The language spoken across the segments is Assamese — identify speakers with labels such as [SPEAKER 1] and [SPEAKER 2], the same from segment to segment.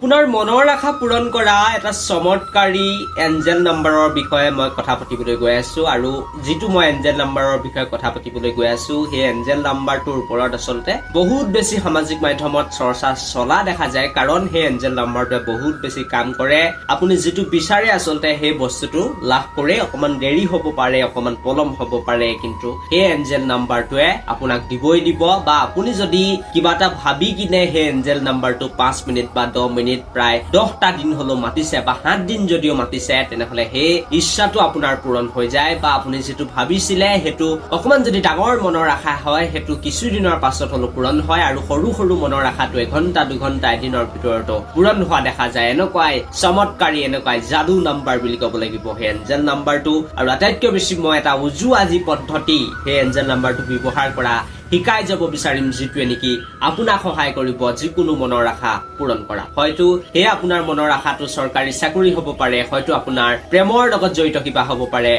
[SPEAKER 1] আপোনাৰ মনৰ আশা পূৰণ কৰা এটা চমৎকাৰী এঞ্জেল নাম্বাৰৰ বিষয়ে মই কথা পাতিবলৈ গৈ আছো আৰু যিটো মই এঞ্জেল নাম্বাৰৰ বিষয়ে কথা পাতিবলৈ গৈ আছো সেই এঞ্জেল নাম্বাৰটোৰ ওপৰত আচলতে বহুত বেছি সামাজিক মাধ্যমত চৰ্চা চলা দেখা যায় কাৰণ সেই এঞ্জেল নাম্বাৰটোৱে বহুত বেছি কাম কৰে আপুনি যিটো বিচাৰে আচলতে সেই বস্তুটো লাভ কৰে অকমান দেৰি হ'ব পাৰে অকমান পলম হ'ব পাৰে কিন্তু সেই এঞ্জেল নাম্বাৰটোৱে আপোনাক দিবই দিব বা আপুনি যদি কিবা এটা ভাবি কিনে সেই এঞ্জেল নাম্বাৰটো 5 মিনিট বা 10 মিনিট প্ৰায় 10টা দিন হলো মাতিছে বা 7 দিন যদিও মাতিছে তেনেহলে সেই ইচ্ছাটো আপোনাৰ পূৰণ হৈ যায় বা আপুনি যেটো ভাবিছিলে হেতু অকমান যদি ডাঙৰ মনৰ আশা হয় হেতু কিছু দিনৰ পাছত হলো পূৰণ হয় আৰু সৰু সৰু মনৰ আশাটো এঘণ্টা দুঘণ্টা এদিনৰ ভিতৰতো পূৰণ হোৱা দেখা যায় এনেকুৱাই চমৎকাৰী এনেকুৱাই যাদু নাম্বাৰ বুলি ক'ব লাগিব সেই এঞ্জেল নাম্বাৰটো আৰু আটাইতকৈ বেছি মই এটা উজু আজি পদ্ধতি সেই এঞ্জেল নাম্বাৰটো ব্যৱহাৰ কৰা শিকাই যাব বিচাৰিম যিটোৱে নেকি আপোনাক সহায় কৰিব যিকোনো মনৰ আশা পূৰণ কৰা হয়তো হে আপোনাৰ মনৰ আশাটো চৰকাৰী চাকৰি হ'ব পাৰে হয়তো আপোনাৰ প্ৰেমৰ লগত জড়িত কিবা হ'ব পাৰে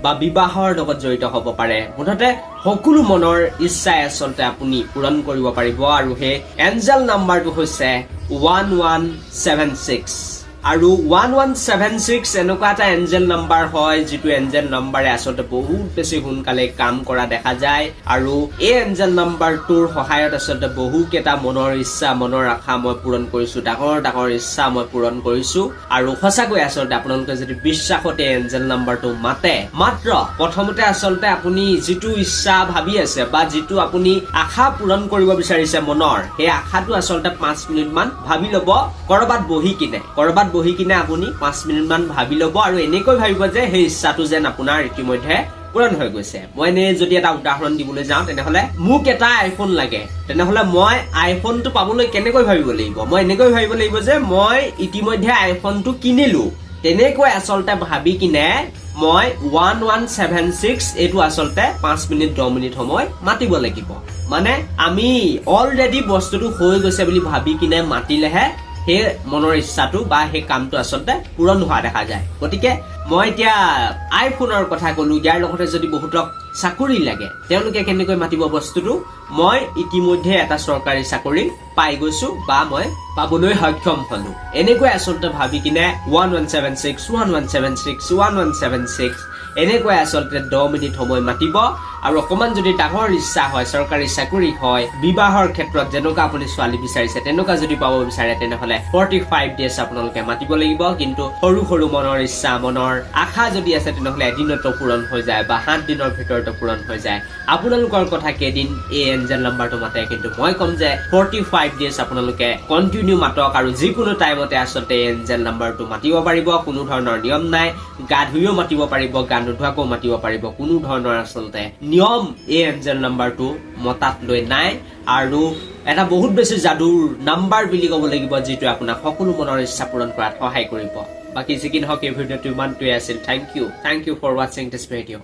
[SPEAKER 1] বা বিবাহৰ লগত জড়িত হ'ব পাৰে মুঠতে সকলো মনৰ ইচ্ছাই আচলতে আপুনি পূৰণ কৰিব পাৰিব আৰু হে এঞ্জেল নাম্বাৰটো হৈছে 1176 আৰু 1176 এনেকুৱা এটা এঞ্জেল নাম্বাৰ হয় যিটো এঞ্জেল নাম্বাৰে আচলতে বহুত বেছি সোনকালে কাম কৰা দেখা যায় আৰু এই এঞ্জেল নাম্বাৰটোৰ সহায়ত আচলতে বহু কেইটা মনৰ ইচ্ছা মনৰ আশা মই পূৰণ কৰিছো ডাঙৰ ডাঙৰ ইচ্ছা মই পূৰণ কৰিছো আৰু সঁচাকৈ আচলতে আপোনালোকে যদি বিশ্বাসতে এঞ্জেল নাম্বাৰটো মাতে মাত্ৰ প্ৰথমতে আচলতে আপুনি যিটো ইচ্ছা ভাবি আছে বা যিটো আপুনি আশা পূৰণ কৰিব বিচাৰিছে মনৰ সেই আশাটো আচলতে 5 মিনিট মান ভাবি ল'ব কৰবাত বহি কিনে আপুনি 5 মিনিট মান ভাবি ল'ব আৰু এনেকৈ ভাবিব যে সেই ইচ্ছাটো যেন আপোনাৰ ইতিমধ্যে পূৰণ হৈ গৈছে মই যদি এটা উদাহৰণ দিবলৈ যাওঁ তেনেহলে মোক এটা আইফোন লাগে তেনেহলে মই আইফোনটো পাবলৈ কেনেকৈ ভাবিব লাগিব মই এনেকৈ ভাবিব লাগিব যে মই ইতিমধ্যে আইফোনটো কিনিলো তেনেকৈ আচলতে ভাবি কিনে মই 1176 এইটো আচলতে 5 মিনিট 10 মিনিট সময় মাতিব লাগিব মানে আমি অলৰেডি বস্তুটো হৈ গৈছে বুলি ভাবি কিনে মাতিলেহে হে মনৰ ইচ্ছাটো বা হে কামটো আচলতে পূৰণ হোৱা দেখা যায় গতিকে মই এতিয়া আইফোনৰ কথা কলো ইয়াৰ লগতে যদি বহুতক চাকৰি লাগে তেওঁলোকে কেনেকৈ মাতিব বস্তুটো মই ইতিমধ্যে এটা চৰকাৰী চাকৰি পাই গৈছো বা মই পাবলৈ সক্ষম হলো এনেকৈ আচলতে ভাবি কিনে 1176 এনেকৈ আচলতে 10 মিনিট সময় মাতিব আৰু অকমান যদি ডাঙৰ ইচ্ছা হয় চৰকাৰী চাকৰি হয় বিবাহৰ ক্ষেত্ৰত যেনেকুৱা আপুনি ছোৱালী বিচাৰিছে তেনেকুৱা যদি পাব বিচাৰে তেনেহলে 45 ডেজ আপোনালোকে মাতিব লাগিব কিন্তু সৰু সৰু মনৰ ইচ্ছা মনৰ আশা যদি আছে তেনেহলে এদিনতো পূৰণ হৈ যায় বা 7 দিনৰ ভিতৰতো পূৰণ হৈ যায় আপোনালোকৰ কথা কেদিন এই এঞ্জেল নাম্বাৰটো মাতে কিন্তু মই কম যে 45 ডেজ আপোনালোকে কন্টিনিউ মাতক আৰু যিকোনো টাইমতে আচলতে এঞ্জেল নাম্বাৰটো মাতিব পাৰিব কোনো ধৰণৰ নিয়ম নাই গা ধুইও মাতিব পাৰিব গা নোধোৱাকো মাতিব পাৰিব কোনো ধৰণৰ আচলতে নিয়ম এই এঞ্জেল নাম্বাৰটো মতাত লৈ নাই আৰু এটা বহুত বেছি যাদুৰ নাম্বাৰ বুলি ক'ব লাগিব যিটো আপোনাক সকলো মনৰ ইচ্ছা পূৰণ কৰাত সহায় কৰিব বাকি যিকি নহওক এই ভিডিঅ'টো ইমানটোৱে আছিল থ্যাংক ইউ ফৰ ৱাচিং দিছ ভিডিঅ'